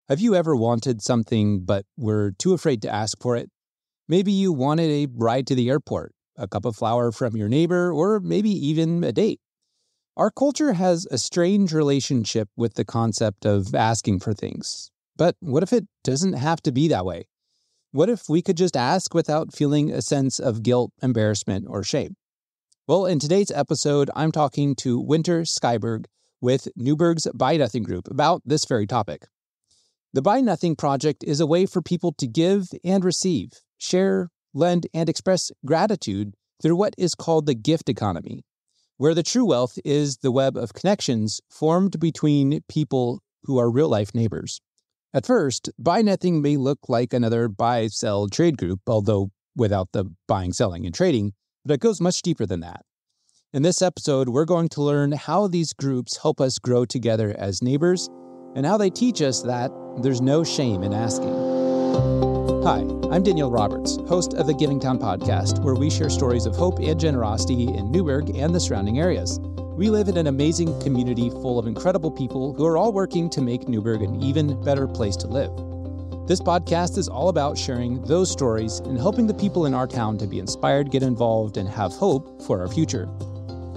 Have you ever wanted something but were too afraid to ask for it? Maybe you wanted a ride to the airport, a cup of flour from your neighbor, or maybe even a date. Our culture has a strange relationship with the concept of asking for things. But what if it doesn't have to be that way? What if we could just ask without feeling a sense of guilt, embarrassment, or shame? Well, in today's episode, I'm talking to Winter Skyberg with Newberg's Buy Nothing group about this very topic. The Buy Nothing Project is a way for people to give and receive, share, lend, and express gratitude through what is called the gift economy, where the true wealth is the web of connections formed between people who are real-life neighbors. At first, Buy Nothing may look like another buy-sell trade group, although without the buying, selling, and trading, but it goes much deeper than that. In this episode, we're going to learn how these groups help us grow together as neighbors and how they teach us that there's no shame in asking. Hi, I'm Daniel Roberts, host of the Giving Town podcast, where we share stories of hope and generosity in Newberg and the surrounding areas. We live in an amazing community full of incredible people who are all working to make Newberg an even better place to live. This podcast is all about sharing those stories and helping the people in our town to be inspired, get involved, and have hope for our future.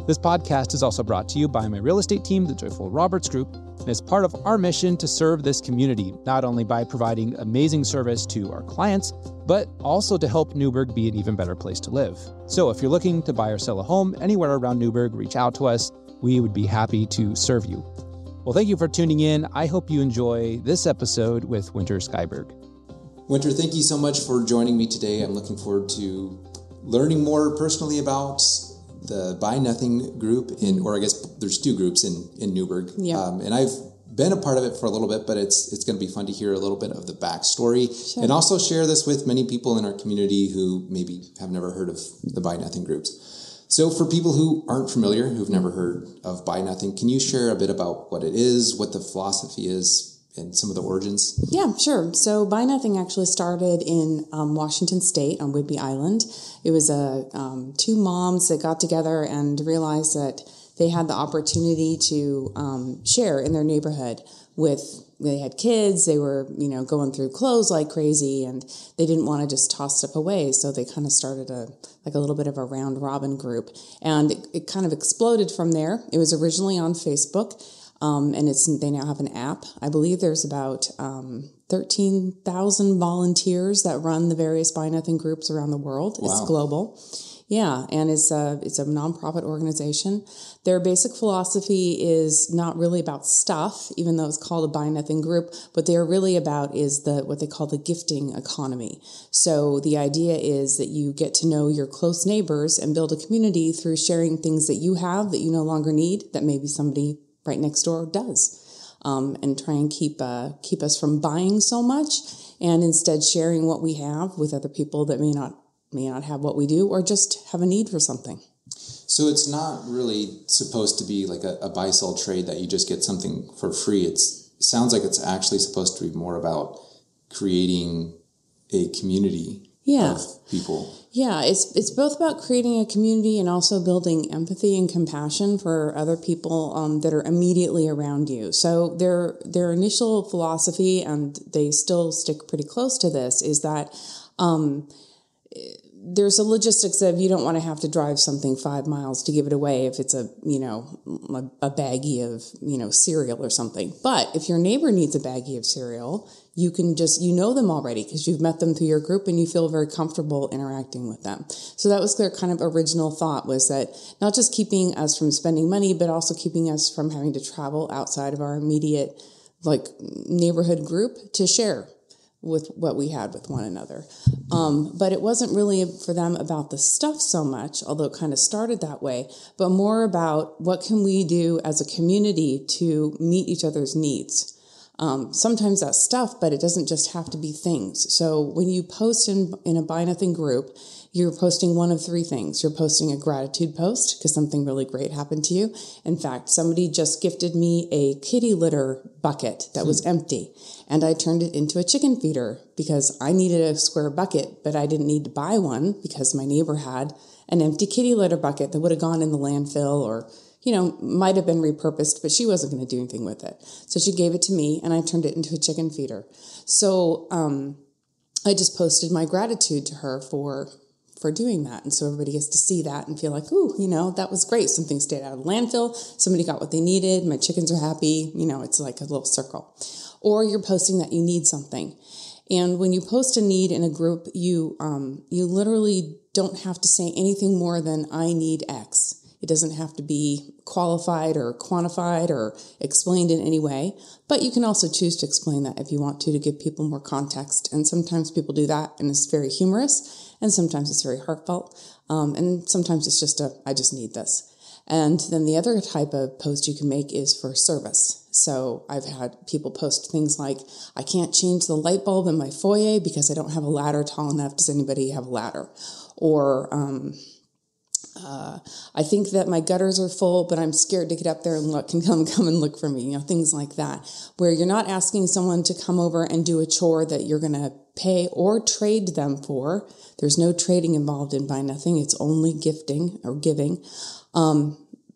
This podcast is also brought to you by my real estate team, the Joyful Roberts Group, and is part of our mission to serve this community, not only by providing amazing service to our clients, but also to help Newberg be an even better place to live. So if you're looking to buy or sell a home anywhere around Newberg, reach out to us. We would be happy to serve you. Well, thank you for tuning in. I hope you enjoy this episode with Winter Skyberg. Winter, thank you so much for joining me today. I'm looking forward to learning more personally about the Buy Nothing group, or I guess there's two groups in Newberg. Yeah. And I've been a part of it for a little bit, but it's going to be fun to hear a little bit of the backstory. Sure. And also share this with many people in our community who maybe have never heard of the Buy Nothing groups. So for people who aren't familiar, who've never heard of Buy Nothing, can you share a bit about what it is, what the philosophy is, and some of the origins? Yeah, sure. So Buy Nothing actually started in Washington State on Whidbey Island. It was two moms that got together and realized that they had the opportunity to share in their neighborhood they had kids, they were, going through clothes like crazy, and they didn't want to just toss stuff away. So they kind of started a little bit of a round robin group, and it kind of exploded from there. It was originally on Facebook. And they now have an app. I believe there's about 13,000 volunteers that run the various Buy Nothing groups around the world. Wow. It's global. Yeah, and it's a nonprofit organization. Their basic philosophy is not really about stuff, even though it's called a Buy Nothing group. What they're really about is what they call the gifting economy. So the idea is that you get to know your close neighbors and build a community through sharing things that you have that you no longer need, that maybe somebody right next door does, and try and keep us from buying so much, and instead sharing what we have with other people that may not have what we do, or just have a need for something. So it's not really supposed to be like a buy-sell trade that you just get something for free. It sounds like it's actually supposed to be more about creating a community of people. Yeah, it's both about creating a community and also building empathy and compassion for other people that are immediately around you. So their initial philosophy, and they still stick pretty close to this, is that there's a logistics of you don't want to have to drive something 5 miles to give it away if it's a baggie of, cereal or something. But if your neighbor needs a baggie of cereal, you can know them already because you've met them through your group and you feel very comfortable interacting with them. So that was their kind of original thought, was that not just keeping us from spending money, but also keeping us from having to travel outside of our immediate neighborhood group to share with what we had with one another. But it wasn't really for them about the stuff so much, although it kind of started that way, but more about what can we do as a community to meet each other's needs. Sometimes that's stuff, but it doesn't just have to be things. So when you post in a Buy Nothing group, you're posting one of three things. You're posting a gratitude post because something really great happened to you. In fact, somebody just gifted me a kitty litter bucket that was empty, and I turned it into a chicken feeder because I needed a square bucket, but I didn't need to buy one because my neighbor had an empty kitty litter bucket that would have gone in the landfill or might have been repurposed, but she wasn't going to do anything with it. So she gave it to me, and I turned it into a chicken feeder. So I just posted my gratitude to her for doing that. And so everybody gets to see that and feel like, ooh, that was great. Something stayed out of the landfill. Somebody got what they needed. My chickens are happy. It's like a little circle. Or you're posting that you need something. And when you post a need in a group, you literally don't have to say anything more than I need X. It doesn't have to be qualified or quantified or explained in any way. But you can also choose to explain that if you want to give people more context. And sometimes people do that, and it's very humorous, and sometimes it's very heartfelt. And sometimes it's just I just need this. And then the other type of post you can make is for service. So I've had people post things like, I can't change the light bulb in my foyer because I don't have a ladder tall enough. Does anybody have a ladder? Or I think that my gutters are full, but I'm scared to get up there and look. Can come and look for me, things like that, where you're not asking someone to come over and do a chore that you're going to pay or trade them for. There's no trading involved in Buy Nothing. It's only gifting or giving.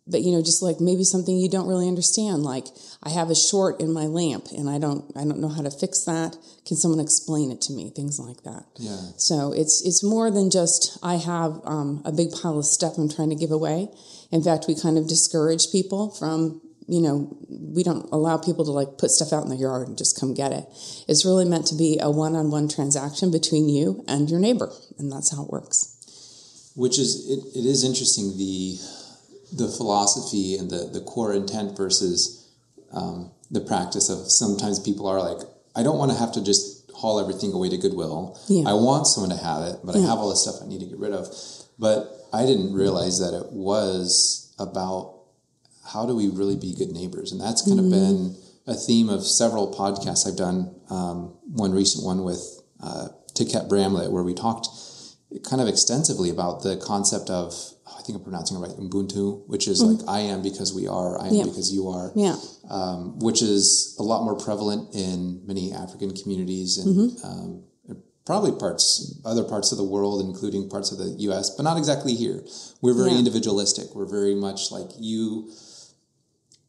But just like maybe something you don't really understand, like I have a short in my lamp and I don't know how to fix that. Can someone explain it to me? Things like that. Yeah. So it's more than just I have a big pile of stuff I'm trying to give away. In fact, we kind of discourage people from, we don't allow people to like put stuff out in their yard and just come get it. It's really meant to be a one-on-one transaction between you and your neighbor, and that's how it works. Which is it is interesting the philosophy and the core intent versus the practice of sometimes people are like, I don't want to have to just haul everything away to Goodwill. Yeah. I want someone to have it, but I have all this stuff I need to get rid of. But I didn't realize that it was about how do we really be good neighbors? And that's kind of been a theme of several podcasts I've done. One recent one with Tiket Bramlett, where we talked kind of extensively about the concept of, I think I'm pronouncing it right, Ubuntu, which is like I am because we are, I am because you are, which is a lot more prevalent in many African communities and probably other parts of the world, including parts of the U.S., but not exactly here. We're very individualistic. We're very much like you.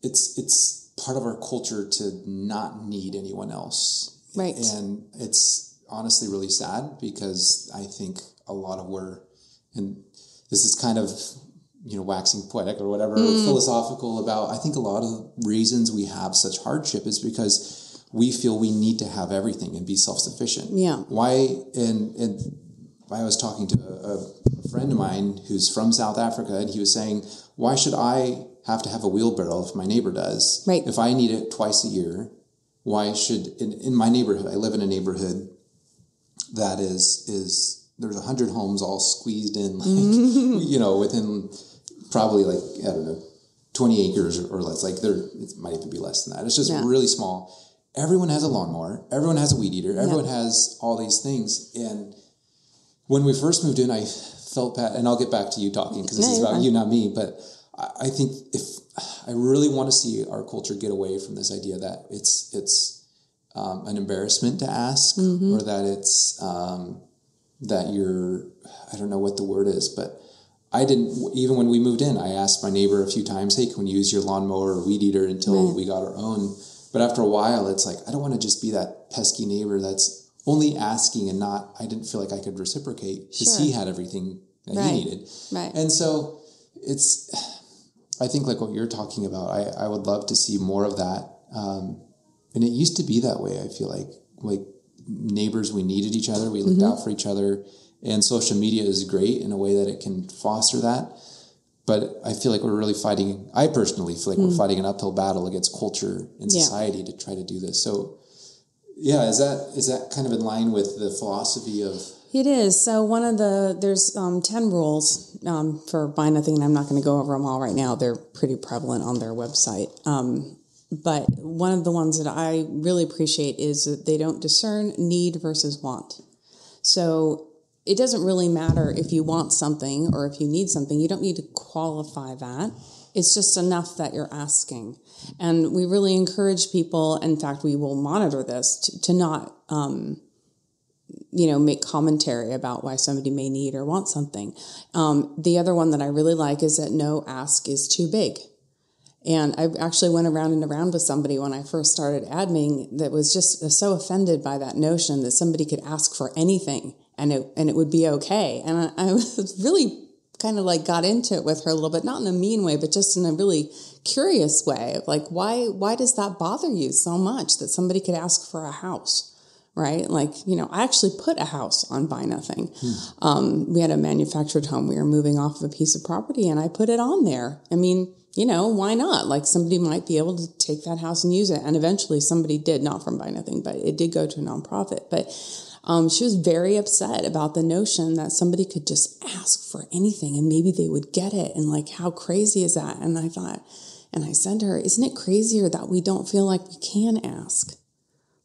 It's part of our culture to not need anyone else. Right. And it's honestly really sad because I think a lot of and this is kind of, waxing poetic or whatever, philosophical about, I think a lot of reasons we have such hardship is because we feel we need to have everything and be self-sufficient. Yeah. Why, and I was talking to a friend of mine who's from South Africa, and he was saying, why should I have to have a wheelbarrow if my neighbor does? Right. If I need it twice a year, why should, in my neighborhood, I live in a neighborhood that is there's 100 homes all squeezed in, like, within probably 20 acres or less. Like it might even be less than that. It's just really small. Everyone has a lawnmower. Everyone has a weed eater. Everyone has all these things. And when we first moved in, I felt bad, and I'll get back to you talking because this is about you, not me. But I think if I really want to see our culture get away from this idea that it's an embarrassment to ask, or that it's that you're, I don't know what the word is, but I didn't, even when we moved in, I asked my neighbor a few times, hey, can we use your lawnmower or weed eater until we got our own? But after a while, it's like, I don't want to just be that pesky neighbor that's only asking and not, I didn't feel like I could reciprocate because he had everything that he needed. Right. And so I think like what you're talking about, I would love to see more of that. And it used to be that way. I feel like neighbors, we needed each other. We looked out for each other. And social media is great in a way that it can foster that. But I feel like we're really fighting, I personally feel like we're fighting an uphill battle against culture and society to try to do this. So is that kind of in line with the philosophy of... It is. So there's 10 rules for Buy Nothing, and I'm not going to go over them all right now. They're pretty prevalent on their website. But one of the ones that I really appreciate is that they don't discern need versus want. So it doesn't really matter if you want something or if you need something. You don't need to qualify that. It's just enough that you're asking. And we really encourage people, in fact, we will monitor this, to not, make commentary about why somebody may need or want something. The other one that I really like is that no ask is too big. And I actually went around and around with somebody when I first started admin that was just so offended by that notion that somebody could ask for anything and it would be okay. And I was really kind of like got into it with her a little bit, not in a mean way, but just in a really curious way of like, why does that bother you so much that somebody could ask for a house? Right? Like, I actually put a house on Buy Nothing. We had a manufactured home. We were moving off of a piece of property and I put it on there. I mean, why not? Like somebody might be able to take that house and use it. And eventually somebody did, not from Buy Nothing, but it did go to a nonprofit. But she was very upset about the notion that somebody could just ask for anything and maybe they would get it. And like, how crazy is that? And I thought, and I said to her, isn't it crazier that we don't feel like we can ask?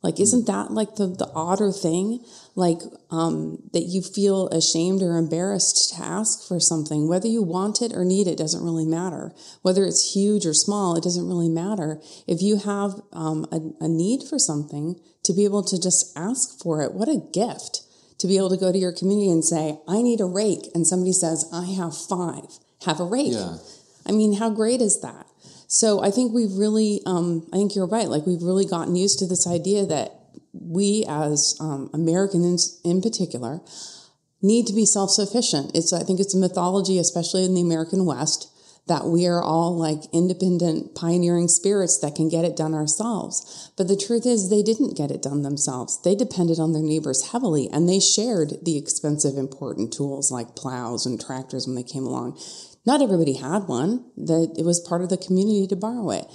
Like, isn't that like the odder thing? Like, that you feel ashamed or embarrassed to ask for something, whether you want it or need it doesn't really matter. Whether it's huge or small, it doesn't really matter. If you have a need for something, to be able to just ask for it, what a gift to be able to go to your community and say, I need a rake. And somebody says, I have 5, have a rake. Yeah. I mean, how great is that? So I think we've really, I think you're right. Like we've really gotten used to this idea that we as Americans in particular need to be self-sufficient. I think it's a mythology, especially in the American West, that we are all like independent pioneering spirits that can get it done ourselves. But the truth is they didn't get it done themselves. They depended on their neighbors heavily and they shared the expensive, important tools like plows and tractors when they came along. Not everybody had one, that it was part of the community to borrow it.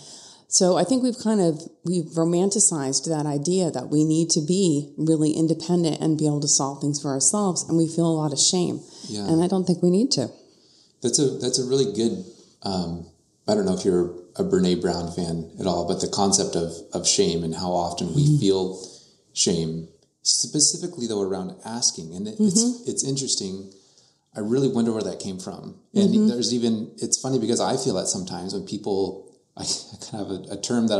So I think we've romanticized that idea that we need to be really independent and be able to solve things for ourselves. And we feel a lot of shame. Yeah. And I don't think we need to. That's a really good, I don't know if you're a Brene Brown fan at all, but the concept of shame and how often we feel shame, specifically though around asking. And it's interesting. I really wonder where that came from. And it's funny because I feel that sometimes when people, I kind of have a term that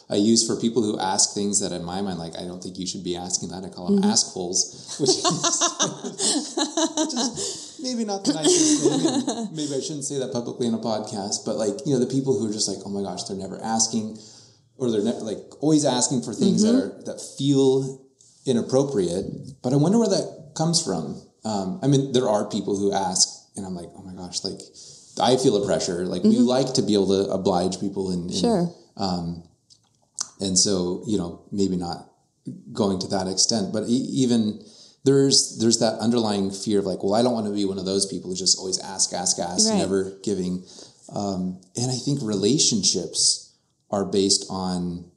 I use for people who ask things that in my mind, like, I don't think you should be asking that. I call them askfuls, which is maybe not the nicest thing. And maybe I shouldn't say that publicly in a podcast, but like, the people who are just like, oh my gosh, they're never asking, or they're like always asking for things that feel inappropriate. But I wonder where that comes from. I mean, there are people who ask, and I'm like, oh my gosh, like I feel the pressure. Like we like to be able to oblige people, and sure. And so maybe not going to that extent, but even there's that underlying fear of like, well, I don't want to be one of those people who just always ask, right. Never giving. And I think relationships are based on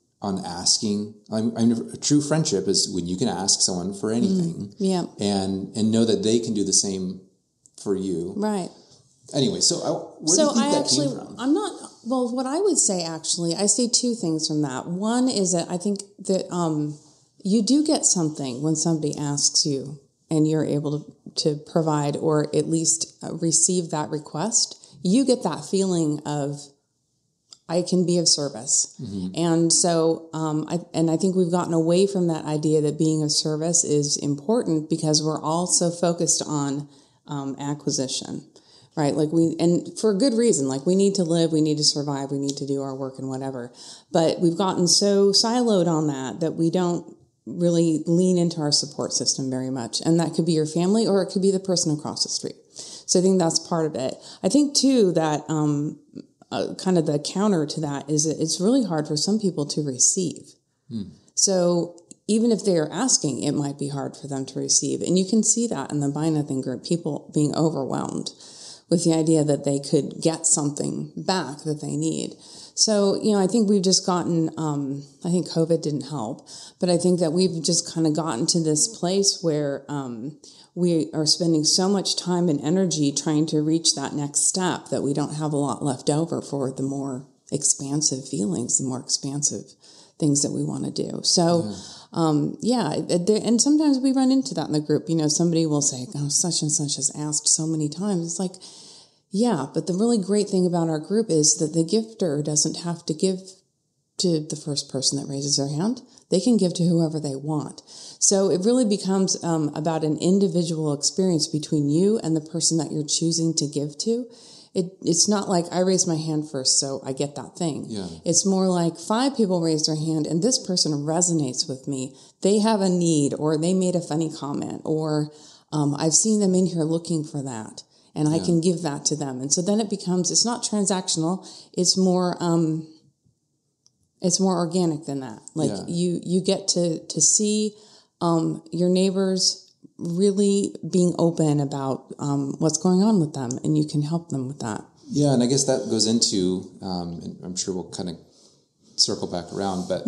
asking. A true friendship is when you can ask someone for anything, and know that they can do the same for you. Right. Anyway, so where do you think that came from? I'm not. Well, what I would say actually, I see 2 things from that. One is that I think that you do get something when somebody asks you, and you're able to provide or at least receive that request. You get that feeling of, I can be of service. And so I think we've gotten away from that idea that being of service is important because we're all so focused on acquisition, right? Like and for a good reason, like we need to live, we need to survive, we need to do our work and whatever. But we've gotten so siloed on that we don't really lean into our support system very much. And that could be your family or it could be the person across the street. So I think that's part of it. I think too that kind of the counter to that is that it's really hard for some people to receive. So even if they are asking, it might be hard for them to receive. And you can see that in the Buy Nothing group, people being overwhelmed with the idea that they could get something back that they need. So, I think we've just gotten, I think COVID didn't help, but I think that we've just kind of gotten to this place where we are spending so much time and energy trying to reach that next step that we don't have a lot left over for the more expansive feelings, the more expansive things that we want to do. So, and sometimes we run into that in the group. Somebody will say, oh, such and such has asked so many times. It's like, yeah, but the really great thing about our group is that the gifter doesn't have to give to the first person that raises their hand. They can give to whoever they want. So it really becomes about an individual experience between you and the person that you're choosing to give to. It's not like I raised my hand first, so I get that thing. Yeah. It's more like 5 people raised their hand, and this person resonates with me. They have a need, or they made a funny comment, or I've seen them in here looking for that, and I can give that to them. And so then it's not transactional. It's more organic than that. Like you get to see your neighbors really being open about what's going on with them, and you can help them with that. Yeah, and I guess that goes into, and I'm sure we'll kind of circle back around, but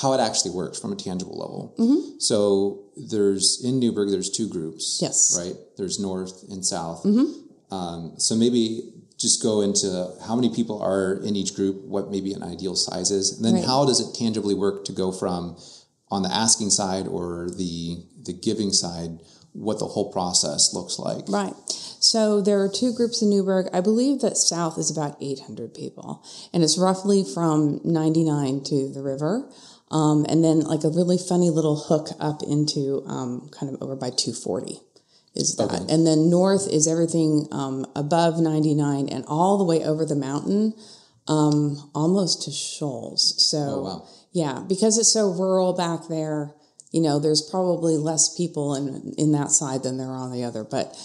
how it actually works from a tangible level. Mm-hmm. So in Newberg, there's 2 groups. Yes. Right? There's North and South. Mm-hmm. So maybe just go into how many people are in each group, what maybe an ideal size is, and then how does it tangibly work to go from on the asking side or the giving side, what the whole process looks like. Right. So there are 2 groups in Newberg. I believe that South is about 800 people, and it's roughly from 99 to the river. And then like a really funny little hook up into kind of over by 240 is that. Okay. And then North is everything above 99 and all the way over the mountain, almost to Shoals. So, yeah, because it's so rural back there, there's probably less people in that side than there are on the other. But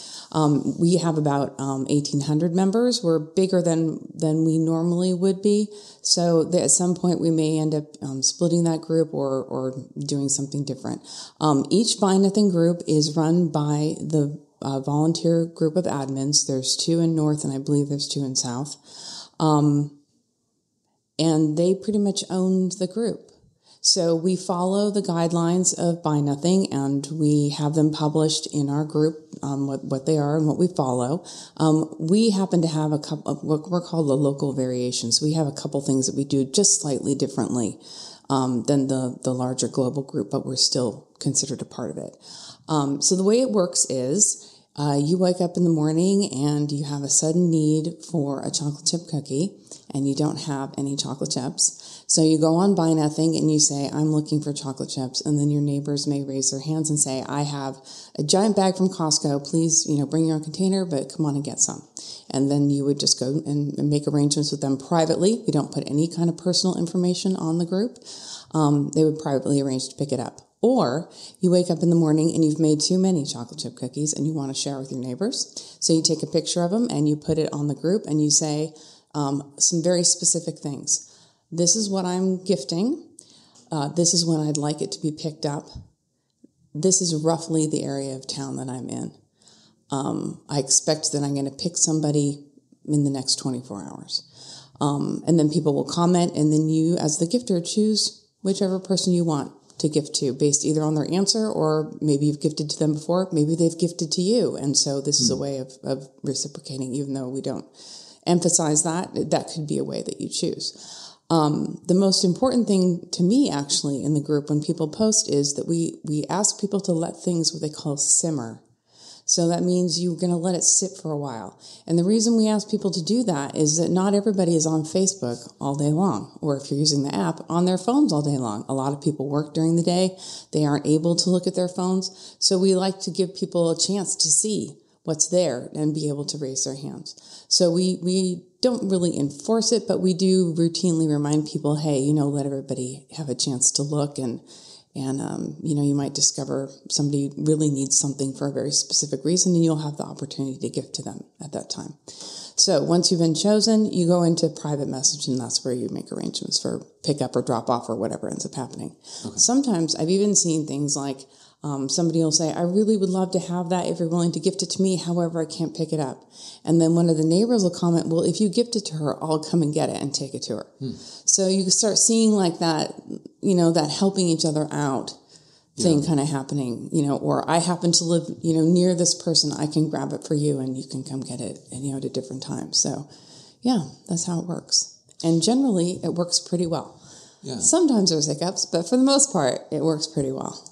we have about 1,800 members. We're bigger than we normally would be. So at some point we may end up splitting that group or doing something different. Each Buy Nothing group is run by the volunteer group of admins. There's 2 in North, and I believe there's 2 in South. And they pretty much own the group. So we follow the guidelines of Buy Nothing, and we have them published in our group, what they are and what we follow. We happen to have a couple of what we're called the local variations. We have a couple things that we do just slightly differently than the larger global group, but we're still considered a part of it. So the way it works is you wake up in the morning and you have a sudden need for a chocolate chip cookie, and you don't have any chocolate chips. So you go on Buy Nothing and you say, I'm looking for chocolate chips. And then your neighbors may raise their hands and say, I have a giant bag from Costco. Please, bring your own container, but come on and get some. And then you would just go and make arrangements with them privately. We don't put any kind of personal information on the group. They would privately arrange to pick it up. Or you wake up in the morning and you've made too many chocolate chip cookies and you want to share with your neighbors. So you take a picture of them and you put it on the group and you say some very specific things. This is what I'm gifting. This is when I'd like it to be picked up. This is roughly the area of town that I'm in. I expect that I'm going to pick somebody in the next 24 hours. And then people will comment, and then you, as the gifter, choose whichever person you want to gift to, based either on their answer, or maybe you've gifted to them before, maybe they've gifted to you. And so this is a way of reciprocating, even though we don't emphasize that could be a way that you choose. The most important thing to me, actually, in the group when people post is that we ask people to let things what they call simmer. So that means you're going to let it sit for a while. And the reason we ask people to do that is that not everybody is on Facebook all day long, or if you're using the app, on their phones all day long. A lot of people work during the day. They aren't able to look at their phones. So we like to give people a chance to see what's there and be able to raise their hands. So we don't really enforce it, but we do routinely remind people, hey, let everybody have a chance to look, and you might discover somebody really needs something for a very specific reason, and you'll have the opportunity to gift to them at that time. So once you've been chosen, you go into private message, and that's where you make arrangements for pickup or drop off or whatever ends up happening. Okay. Sometimes I've even seen things like somebody will say, I really would love to have that if you're willing to gift it to me. However, I can't pick it up. And then one of the neighbors will comment, well, if you gift it to her, I'll come and get it and take it to her. So you start seeing like that, that helping each other out thing kind of happening, or I happen to live, near this person. I can grab it for you and you can come get it, at a different time. So yeah, that's how it works. And generally it works pretty well. Yeah. Sometimes there's hiccups, but for the most part, it works pretty well.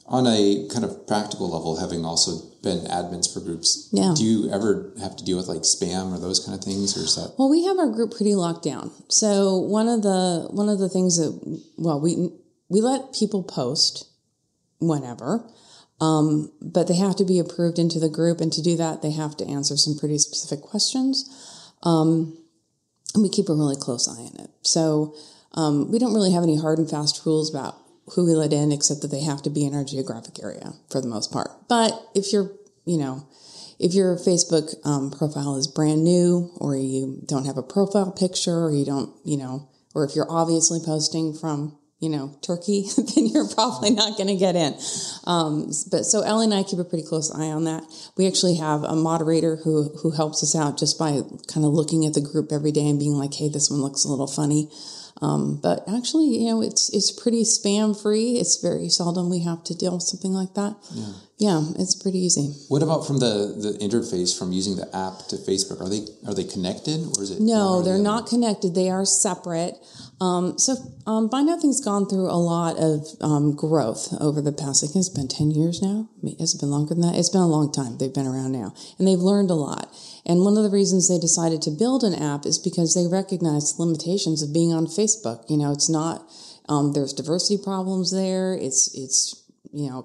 On a kind of practical level, having also been admins for groups, do you ever have to deal with like spam or those kind of things, or is that? Well, we have our group pretty locked down. So one of the things that we let people post whenever, but they have to be approved into the group, and to do that, they have to answer some pretty specific questions. And we keep a really close eye on it. So we don't really have any hard and fast rules about who we let in, except that they have to be in our geographic area for the most part. But if you're, if your Facebook profile is brand new, or you don't have a profile picture, or you don't, or if you're obviously posting from, Turkey, then you're probably not going to get in. But so Ellie and I keep a pretty close eye on that. We actually have a moderator who helps us out just by kind of looking at the group every day and being like, hey, this one looks a little funny. But actually, it's pretty spam free. It's very seldom we have to deal with something like that. Yeah, it's pretty easy. What about from the interface from using the app to Facebook? Are they connected, or is it? No, they're not connected. They are separate. So Buy Nothing's gone through a lot of growth over the past, I think it's been 10 years now. Has it been longer than that? It's been a long time. They've been around now, and they've learned a lot. And one of the reasons they decided to build an app is because they recognize the limitations of being on Facebook. It's not, there's diversity problems there. It's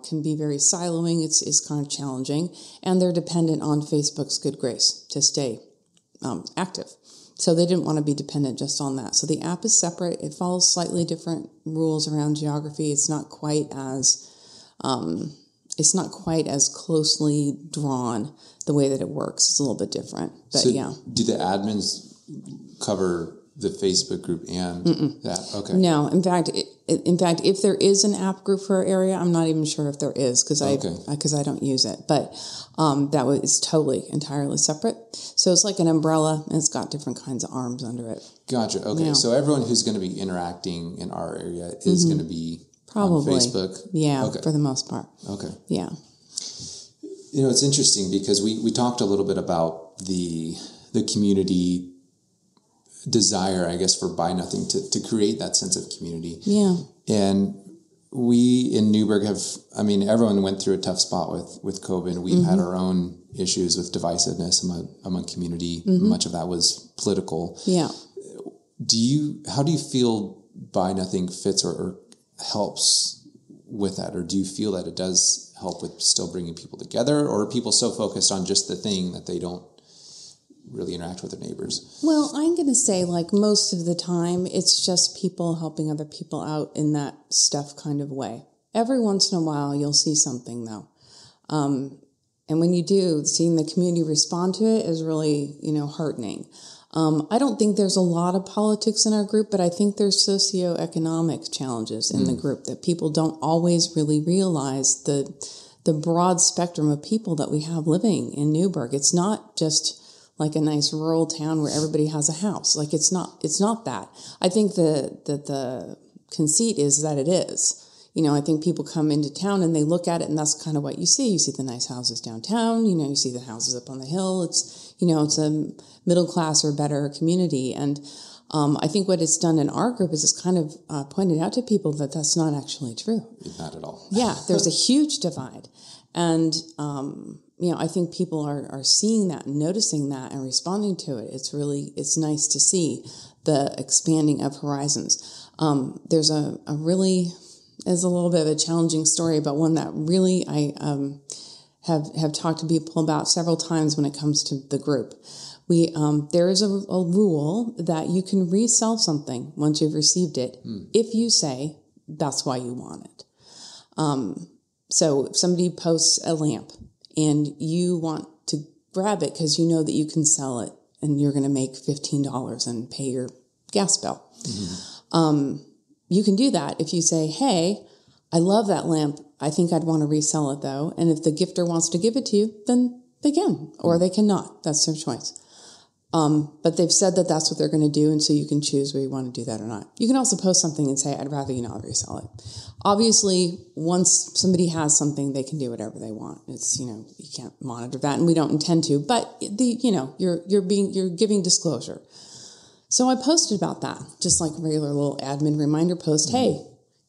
can be very siloing. It's kind of challenging, and they're dependent on Facebook's good grace to stay active. So they didn't want to be dependent just on that. So the app is separate. It follows slightly different rules around geography. It's not quite as closely drawn the way that it works. It's a little bit different. But so yeah. Do the admins cover the Facebook group and that? Okay. No, in fact, if there is an app group for our area, I'm not even sure if there is because I don't use it. But it's totally entirely separate. So it's like an umbrella, and it's got different kinds of arms under it. Gotcha. Okay, Yeah. so everyone who's going to be interacting in our area is going to be Probably on Facebook. Yeah, okay. For the most part. Okay. Yeah. It's interesting because we talked a little bit about the community desire, I guess, for Buy Nothing to create that sense of community. Yeah. And we in Newberg everyone went through a tough spot with COVID. We've had our own issues with divisiveness among community. Much of that was political. Yeah. How do you feel Buy Nothing fits or helps with that? Or do you feel that it does help with still bringing people together, or are people so focused on just the thing that they don't really interact with their neighbors? Well, I'm going to say, like, most of the time, it's just people helping other people out in that stuff kind of way. Every once in a while, you'll see something, though. And when you do, seeing the community respond to it is really, heartening. I don't think there's a lot of politics in our group, but I think there's socioeconomic challenges in the group that people don't always really realize the broad spectrum of people that we have living in Newberg. It's not just like a nice rural town where everybody has a house. Like it's not that. I think that the conceit is that it is. I think people come into town and they look at it, and that's kind of what you see. You see the nice houses downtown. You see the houses up on the hill. It's a middle class or better community. And I think what it's done in our group is it's kind of pointed out to people that that's not actually true. Not at all. Yeah, there's a huge divide. And, I think people are seeing that and noticing that and responding to it. It's nice to see the expanding of horizons. There's a little bit of a challenging story, but one that really I have talked to people about several times when it comes to the group. There is a rule that you can resell something once you've received it if you say that's why you want it. So if somebody posts a lamp and you want to grab it because you know that you can sell it and you're going to make $15 and pay your gas bill. You can do that if you say, hey, I love that lamp. I think I'd want to resell it, though. And if the gifter wants to give it to you, then they can, or they cannot. That's their choice. But they've said that that's what they're going to do, and so you can choose whether you want to do that or not. You can also post something and say, I'd rather you not resell it. Obviously, once somebody has something, they can do whatever they want. It's, you can't monitor that, and we don't intend to, but you're giving disclosure. So I posted about that, just like a regular little admin reminder post. Hey,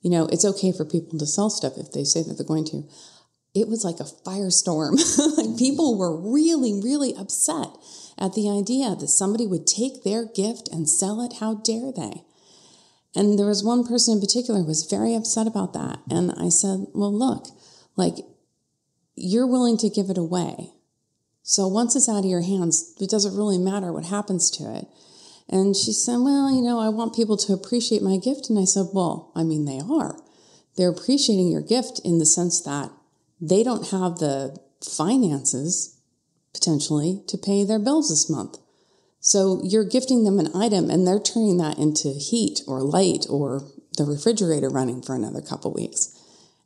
it's okay for people to sell stuff if they say that they're going to. It was like a firestorm. Like people were really, really upset at the idea that somebody would take their gift and sell it. How dare they? And there was one person in particular who was very upset about that. And I said, well, look, like, you're willing to give it away. So once it's out of your hands, it doesn't really matter what happens to it. And she said, well, I want people to appreciate my gift. And I said, well, they are. They're appreciating your gift in the sense that they don't have the finances, potentially, to pay their bills this month. So you're gifting them an item, and they're turning that into heat or light or the refrigerator running for another couple weeks.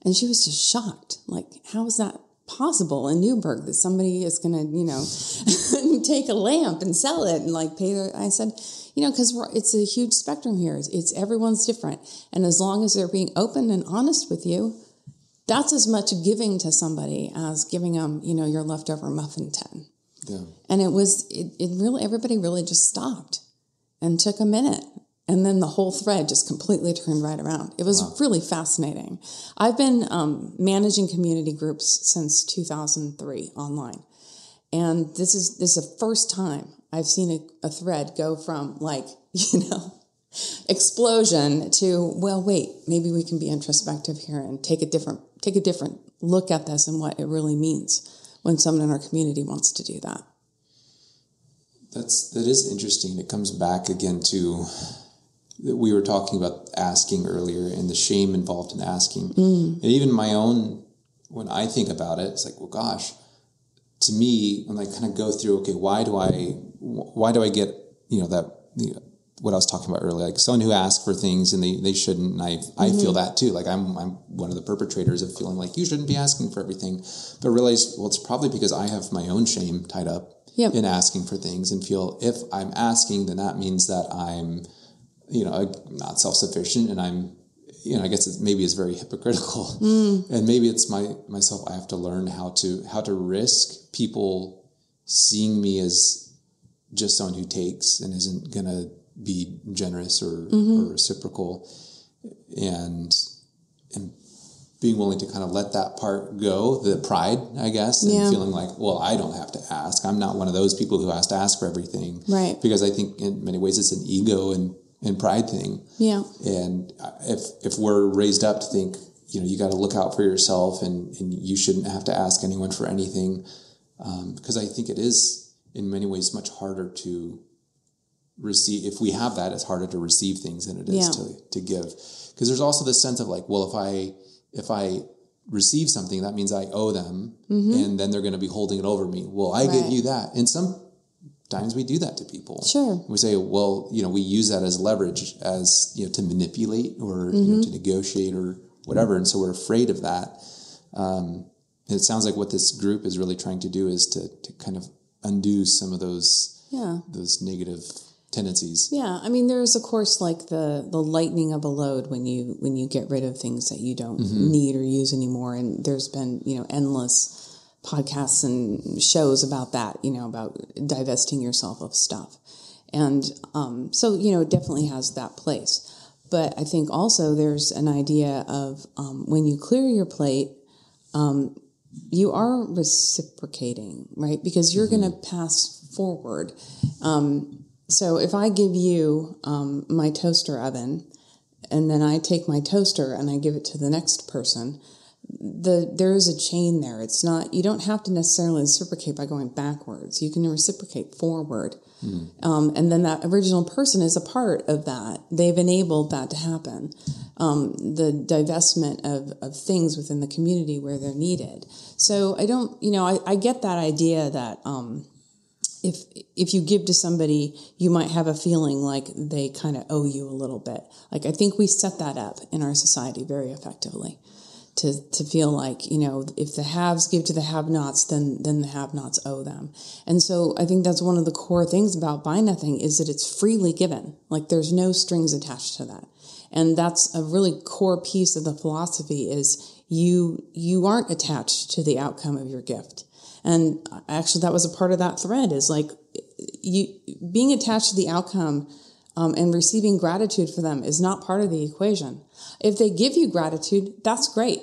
And she was just shocked. Like, how is that possible in Newberg that somebody is going to, take a lamp and sell it and pay their... I said, because it's a huge spectrum here. It's everyone's different. And as long as they're being open and honest with you, that's as much giving to somebody as giving them, your leftover muffin tin. Yeah. And everybody really just stopped and took a minute. And then the whole thread just completely turned right around. It was really fascinating. I've been managing community groups since 2003 online. And this is the first time I've seen a thread go from explosion to, well, wait, maybe we can be introspective here and take a different look at this and what it really means when someone in our community wants to do that. That is interesting. It comes back again to, we were talking about asking earlier and the shame involved in asking. And even my own, when I think about it, it's like, well, gosh, to me, when I kind of go through, okay, why do I get, what I was talking about earlier, like someone who asks for things and they shouldn't. And I feel that too. Like I'm one of the perpetrators of feeling like you shouldn't be asking for everything, but realize, well, it's probably because I have my own shame tied up in asking for things and feel if I'm asking, then that means that I'm, not self-sufficient and I'm, I guess maybe it's very hypocritical and maybe it's myself. I have to learn how to risk people seeing me as just someone who takes and isn't going to be generous or reciprocal and being willing to kind of let that part go, the pride, I guess, and feeling like, well, I don't have to ask. I'm not one of those people who has to ask for everything. Right. Because I think in many ways it's an ego and pride thing. Yeah. And if we're raised up to think, you got to look out for yourself and you shouldn't have to ask anyone for anything. Because I think it is in many ways much harder to receive. If we have that, it's harder to receive things than it is to give. Because there's also this sense of like, well, if I receive something, that means I owe them, and then they're going to be holding it over me. Well, I gave you that. And sometimes we do that to people. Sure. We say, well, we use that as leverage, as, to manipulate or to negotiate or whatever. And so we're afraid of that. And it sounds like what this group is really trying to do is to kind of undo some of those negative tendencies. Yeah. There's of course the lightening of a load when you get rid of things that you don't need or use anymore. And there's been, endless podcasts and shows about that, about divesting yourself of stuff. And so, it definitely has that place. But I think also there's an idea of when you clear your plate, you are reciprocating, right? Because you're going to pass forward. So if I give you my toaster oven, and then I take my toaster and I give it to the next person, there is a chain there. It's not, you don't have to necessarily reciprocate by going backwards. You can reciprocate forward. And then that original person is a part of that. They've enabled that to happen. The divestment of things within the community where they're needed. So I don't, I get that idea that if you give to somebody, you might have a feeling like they kind of owe you a little bit. Like, I think we set that up in our society very effectively to feel like, if the haves give to the have-nots, then the have-nots owe them. And so I think that's one of the core things about Buy Nothing is that it's freely given. Like, there's no strings attached to that. And that's a really core piece of the philosophy is you aren't attached to the outcome of your gift. And actually, that was a part of that thread is like you being attached to the outcome and receiving gratitude for them is not part of the equation. If they give you gratitude, that's great,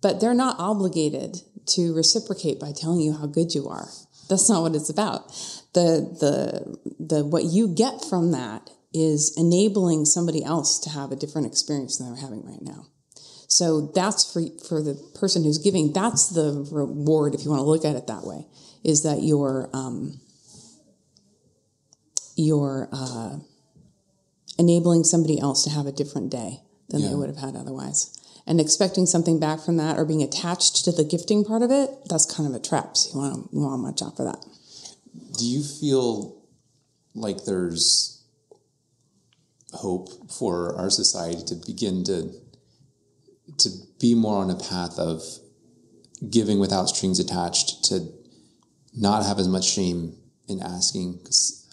but they're not obligated to reciprocate by telling you how good you are. That's not what it's about. The what you get from that is enabling somebody else to have a different experience than they're having right now. So that's for the person who's giving, that's the reward, if you want to look at it that way, is that you're enabling somebody else to have a different day than they would have had otherwise. And expecting something back from that or being attached to the gifting part of it, that's kind of a trap. So you want to watch out for that. Do you feel like there's hope for our society to begin to be more on a path of giving without strings attached, to not have as much shame in asking? Because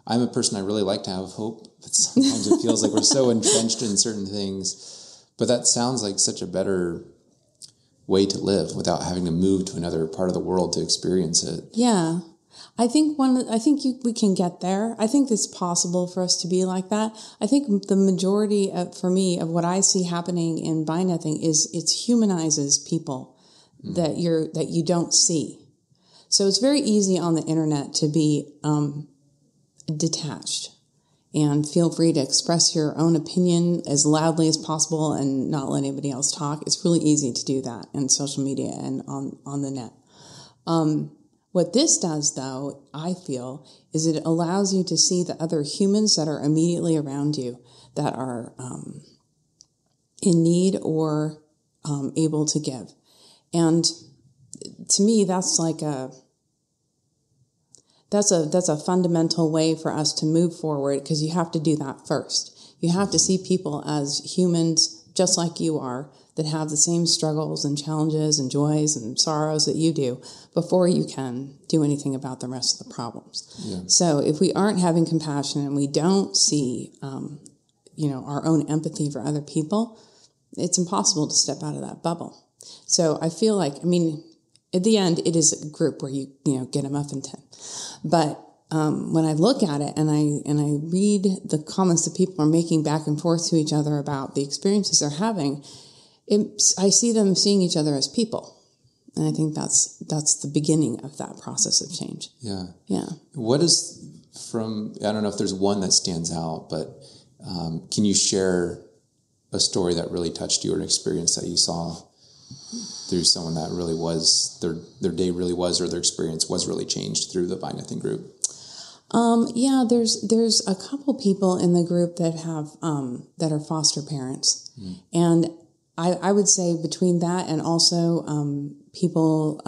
I'm a person, I really like to have hope, but sometimes it feels like we're so entrenched in certain things. But that sounds like such a better way to live without having to move to another part of the world to experience it. Yeah. I think we can get there. I think it's possible for us to be like that. I think the majority for me of what I see happening in Buy Nothing is it humanizes people that you don't see. So it's very easy on the internet to be detached and feel free to express your own opinion as loudly as possible and not let anybody else talk. It's really easy to do that in social media and on the net. What this does, though, I feel, is it allows you to see the other humans that are immediately around you that are in need or able to give. And to me, that's like that's a fundamental way for us to move forward, because you have to do that first. You have to see people as humans just like you are, that have the same struggles and challenges and joys and sorrows that you do, before you can do anything about the rest of the problems. Yeah. So if we aren't having compassion and we don't see, our own empathy for other people, it's impossible to step out of that bubble. So I feel like, at the end, it is a group where you get a muffin tin. But when I look at it and I read the comments that people are making back and forth to each other about the experiences they're having, I see them seeing each other as people. And I think that's the beginning of that process of change. Yeah. Yeah. What is I don't know if there's one that stands out, but can you share a story that really touched you, or an experience that you saw through someone that really was, their day really was, or their experience was really changed through the Buy Nothing group? There's a couple people in the group that have that are foster parents. And I would say between that and also people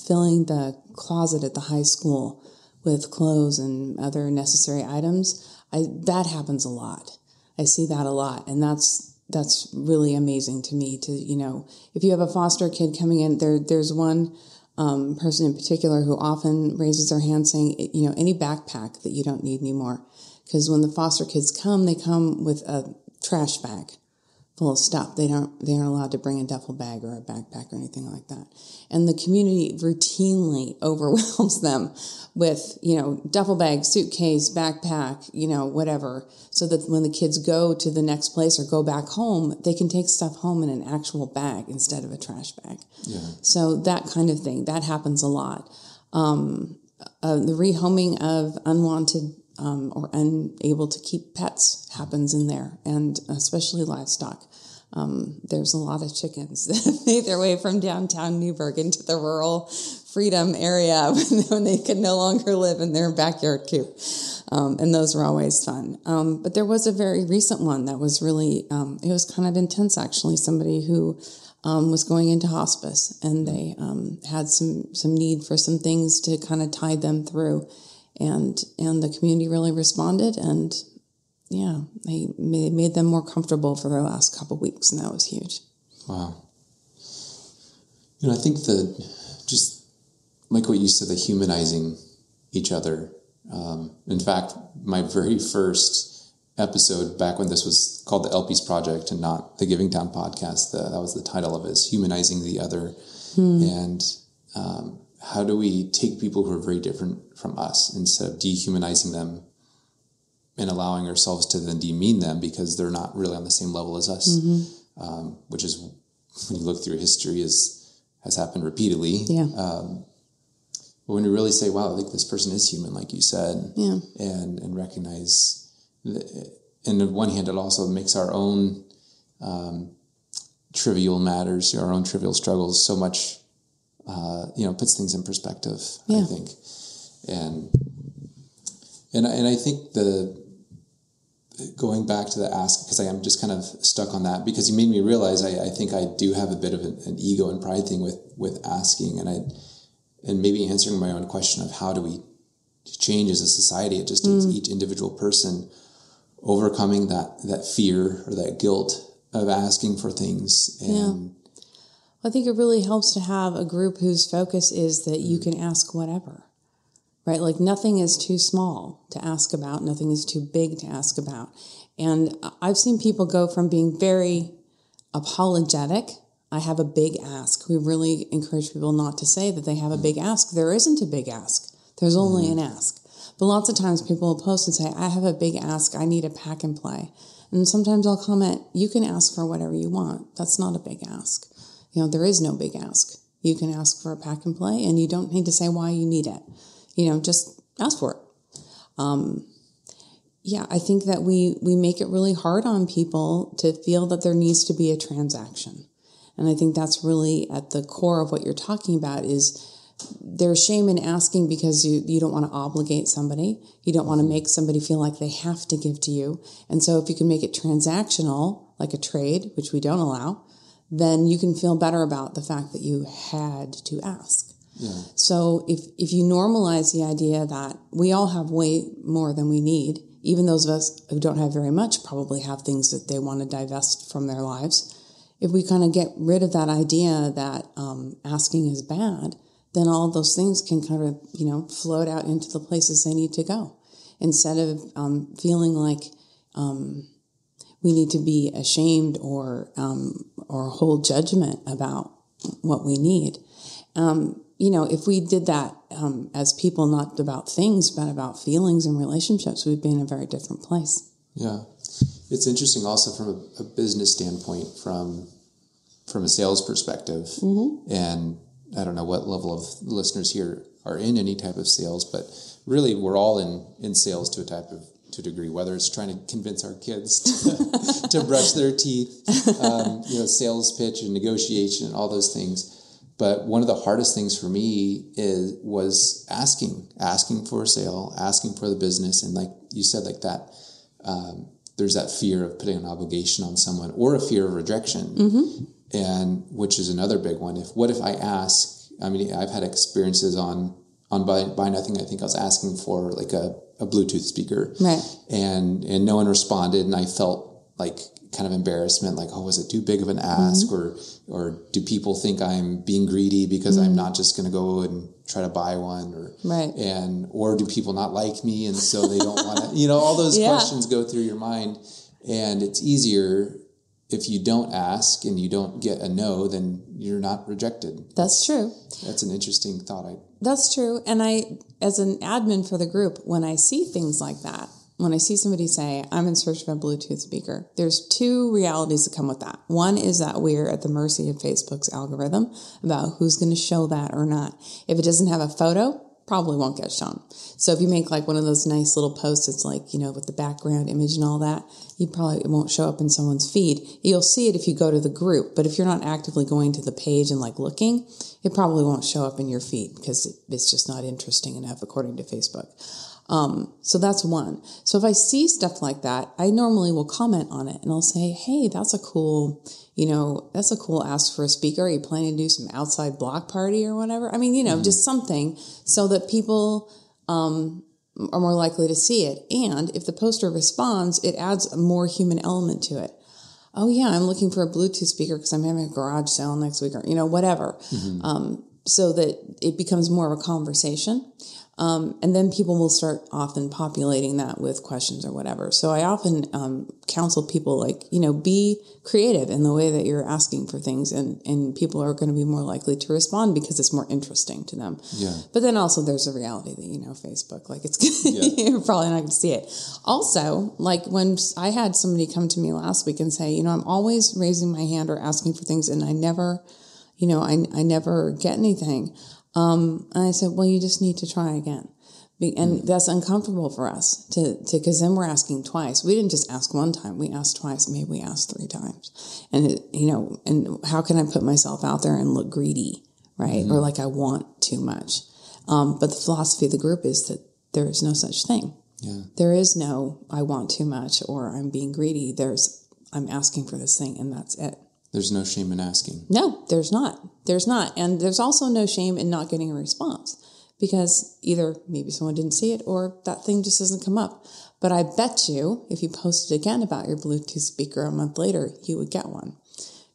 filling the closet at the high school with clothes and other necessary items, that happens a lot. I see that a lot, and that's really amazing to me. To if you have a foster kid coming in, there's one person in particular who often raises their hand saying, any backpack that you don't need anymore, because when the foster kids come, they come with a trash bag full of stuff. They aren't allowed to bring a duffel bag or a backpack or anything like that. And the community routinely overwhelms them with, duffel bag, suitcase, backpack, whatever, so that when the kids go to the next place or go back home, they can take stuff home in an actual bag instead of a trash bag. Yeah. So that kind of thing, that happens a lot. The rehoming of unwanted or unable to keep pets happens in there, and especially livestock. There's a lot of chickens that have made their way from downtown Newberg into the rural freedom area when they could no longer live in their backyard coop. And those were always fun. But there was a very recent one that was really, it was kind of intense, actually. Somebody who was going into hospice, and they had some need for some things to kind of tide them through. And the community really responded, and they made them more comfortable for their last couple of weeks, and that was huge. Wow. I think just like what you said, the humanizing each other. In fact, my very first episode, back when this was called the LP's Project and not the Giving Town podcast, that was the title of it, is Humanizing the Other. And how do we take people who are very different from us, instead of dehumanizing them and allowing ourselves to then demean them because they're not really on the same level as us, which is, when you look through history, has happened repeatedly. Yeah. But when you really say, wow, I think this person is human, like you said, and recognize, and on one hand, it also makes our own trivial matters, our own trivial struggles, so much, puts things in perspective, I think. And I think going back to the ask, because I am just kind of stuck on that, because you made me realize I think I do have a bit of an ego and pride thing with asking, and maybe answering my own question of how do we change as a society. It just takes each individual person overcoming that fear or that guilt of asking for things. And I think it really helps to have a group whose focus is that you can ask whatever, right? Like nothing is too small to ask about. Nothing is too big to ask about. And I've seen people go from being very apologetic. I have a big ask. We really encourage people not to say that they have a big ask. There isn't a big ask. There's only an ask. But lots of times people will post and say, I have a big ask. I need a pack and play. And sometimes I'll comment, you can ask for whatever you want. That's not a big ask. There is no big ask. You can ask for a pack and play, and you don't need to say why you need it. Just ask for it. I think that we make it really hard on people to feel that there needs to be a transaction. And I think that's really at the core of what you're talking about is there's shame in asking because you don't want to obligate somebody. You don't want to make somebody feel like they have to give to you. And so if you can make it transactional, like a trade, which we don't allow, then you can feel better about the fact that you had to ask. Yeah. So if you normalize the idea that we all have way more than we need, even those of us who don't have very much probably have things that they want to divest from their lives. If we kind of get rid of that idea that asking is bad, then all of those things can kind of, float out into the places they need to go. Instead of feeling like we need to be ashamed or hold judgment about what we need. If we did that as people, not about things, but about feelings and relationships, we'd be in a very different place. Yeah. It's interesting also from a business standpoint, from a sales perspective. And I don't know what level of listeners here are in any type of sales, but really we're all in sales to a degree, whether it's trying to convince our kids to brush their teeth, sales pitch and negotiation and all those things. But one of the hardest things for me was asking for a sale, asking for the business. And like you said, like that, there's that fear of putting an obligation on someone or a fear of rejection. And which is another big one. What if I ask? I mean, I've had experiences on Buy Nothing. I think I was asking for like a Bluetooth speaker, right? And no one responded, and I felt like kind of embarrassment, like, oh, was it too big of an ask, or do people think I'm being greedy because I'm not just going to go and try to buy one, or do people not like me and so they don't want to? All those questions go through your mind, and it's easier. If you don't ask and you don't get a no, then you're not rejected. That's true. That's an interesting thought. That's true. And I, as an admin for the group, when I see things like that, when I see somebody say, I'm in search of a Bluetooth speaker, there's two realities that come with that. One is that we're at the mercy of Facebook's algorithm about who's going to show that or not. If it doesn't have a photo, probably won't get shown. So if you make like one of those nice little posts, it's like, with the background image and all that, it won't show up in someone's feed. You'll see it if you go to the group, but if you're not actively going to the page and like looking, it probably won't show up in your feed because it's just not interesting enough according to Facebook. So that's one. So if I see stuff like that, I normally will comment on it and I'll say, hey, that's a cool ask for a speaker. Are you planning to do some outside block party or whatever? I mean, just something so that people, are more likely to see it. And if the poster responds, it adds a more human element to it. Oh yeah, I'm looking for a Bluetooth speaker because I'm having a garage sale next week or, whatever. So that it becomes more of a conversation. And then people will start often populating that with questions or whatever. So I often counsel people like, be creative in the way that you're asking for things, and people are going to be more likely to respond because it's more interesting to them. Yeah. But then also there's a reality that, Facebook, like you're probably not going to see it. Also, like when I had somebody come to me last week and say, I'm always raising my hand or asking for things and I never, I never get anything. And I said, well, you just need to try again, And that's uncomfortable for us because then we're asking twice. We didn't just ask one time. We asked twice. Maybe we asked 3 times. And, and how can I put myself out there and look greedy, right? Or like I want too much. But the philosophy of the group is that there is no such thing. Yeah. There is no, I want too much or I'm being greedy. I'm asking for this thing and that's it. There's no shame in asking. No, there's not. There's not. And there's also no shame in not getting a response. Because either maybe someone didn't see it or that thing just doesn't come up. But I bet you if you posted again about your Bluetooth speaker a month later, you would get one.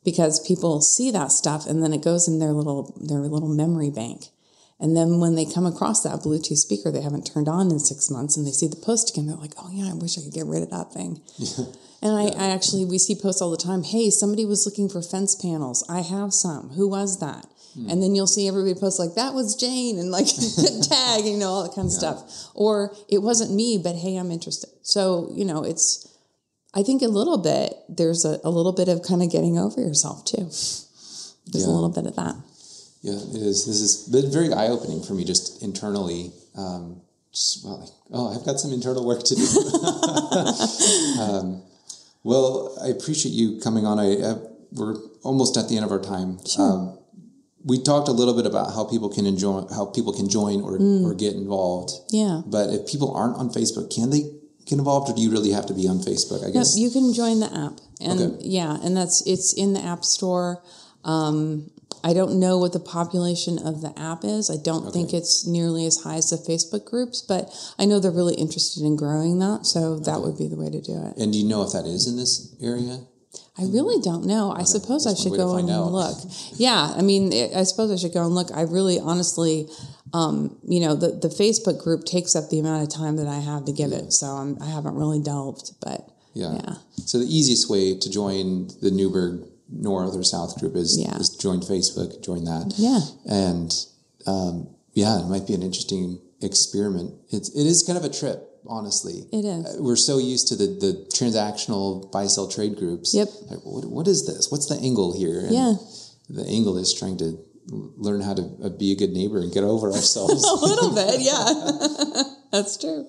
Because people see that stuff and then it goes in their little memory bank. And then when they come across that Bluetooth speaker they haven't turned on in 6 months and they see the post again, they're like, oh yeah, I wish I could get rid of that thing. Yeah. And I actually, we see posts all the time. Hey, somebody was looking for fence panels. I have some. Who was that? And then you'll see everybody post like, that was Jane, and like tag, all that kind of stuff. Or it wasn't me, but hey, I'm interested. So, it's, I think there's a little bit of kind of getting over yourself too. There's a little bit of that. Yeah, it is. This has been very eye-opening for me just internally. I've got some internal work to do. Well, I appreciate you coming on. We're almost at the end of our time. Sure. We talked a little bit about how people can join or get involved. Yeah. But if people aren't on Facebook, can they get involved, or do you really have to be on Facebook? I guess you can join the app, and and it's in the App Store. I don't know what the population of the app is. I don't think it's nearly as high as the Facebook groups, but I know they're really interested in growing that, so that would be the way to do it. And do you know if that is in this area? I really don't know. I suppose I should go and look. Yeah, I mean, I suppose I should go and look. I really, honestly, the Facebook group takes up the amount of time that I have to give it, so I haven't really delved, but yeah. So the easiest way to join the Newberg North or South group is join Facebook, join that. Yeah. And, it might be an interesting experiment. It is kind of a trip. Honestly, it is. We're so used to the transactional buy-sell trade groups. Yep. Like, what is this? What's the angle here? And the angle is trying to learn how to be a good neighbor and get over ourselves. A little bit, yeah. That's true.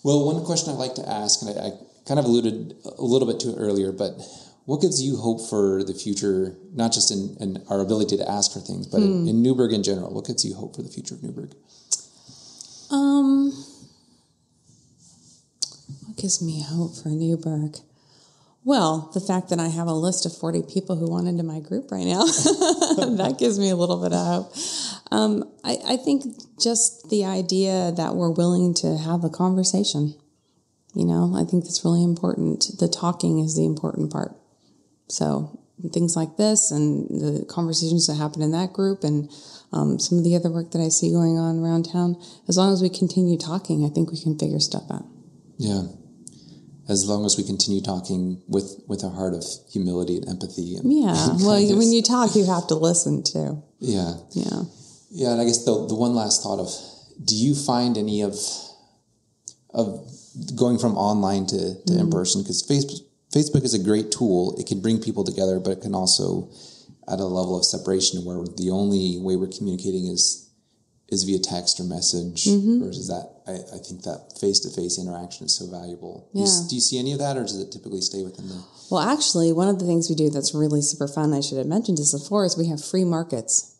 Well, one question I'd like to ask, and I kind of alluded a little bit to it earlier, but what gives you hope for the future, not just in our ability to ask for things, but in Newberg in general? What gives you hope for the future of Newberg? What gives me hope for Newberg? Well, the fact that I have a list of 40 people who want into my group right now, that gives me a little bit of hope. I think just the idea that we're willing to have a conversation, I think that's really important. The talking is the important part. So things like this and the conversations that happen in that group and some of the other work that I see going on around town, as long as we continue talking, I think we can figure stuff out. Yeah. As long as we continue talking with a heart of humility and empathy. And well, when you talk, you have to listen too. Yeah. And I guess the one last thought of, do you find any of going from online to in person? Because Facebook is a great tool. It can bring people together, but it can also add a level of separation where the only way we're communicating is via text or message, versus that. I think that face-to-face interaction is so valuable. Yeah. Do you see any of that, or does it typically stay within the... Well, actually, one of the things we do that's really super fun, I should have mentioned this before, is we have free markets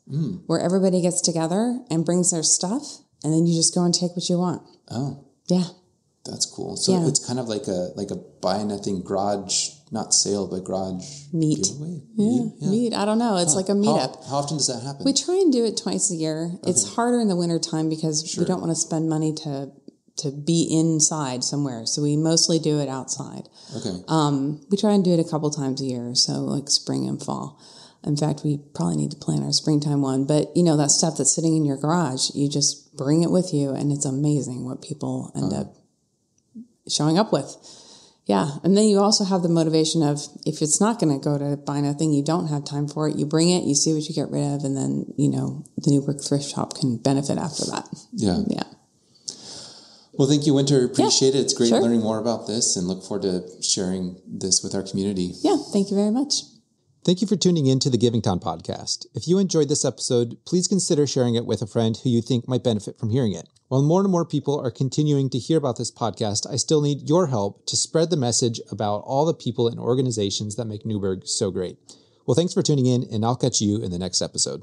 where everybody gets together and brings their stuff, and then you just go and take what you want. Oh. Yeah. That's cool. So it's kind of like a buy nothing garage, not sale, but garage meet. Giveaway. Meet. I don't know. It's like a meetup. How often does that happen? We try and do it twice a year. Okay. It's harder in the wintertime because we don't want to spend money to be inside somewhere. So we mostly do it outside. Okay. We try and do it a couple times a year. So like spring and fall. In fact, we probably need to plan our springtime one. But, that stuff that's sitting in your garage, you just bring it with you. And it's amazing what people end up showing up with. Yeah. And then you also have the motivation of, if it's not going to go to buy nothing, you don't have time for it, you bring it, you see what you get rid of, and then, the Newberg thrift shop can benefit after that. Yeah. Yeah. Well, thank you, Winter. Appreciate it. It's great learning more about this and look forward to sharing this with our community. Yeah. Thank you very much. Thank you for tuning in to the Giving Town podcast. If you enjoyed this episode, please consider sharing it with a friend who you think might benefit from hearing it. While more and more people are continuing to hear about this podcast, I still need your help to spread the message about all the people and organizations that make Newberg so great. Well, thanks for tuning in, and I'll catch you in the next episode.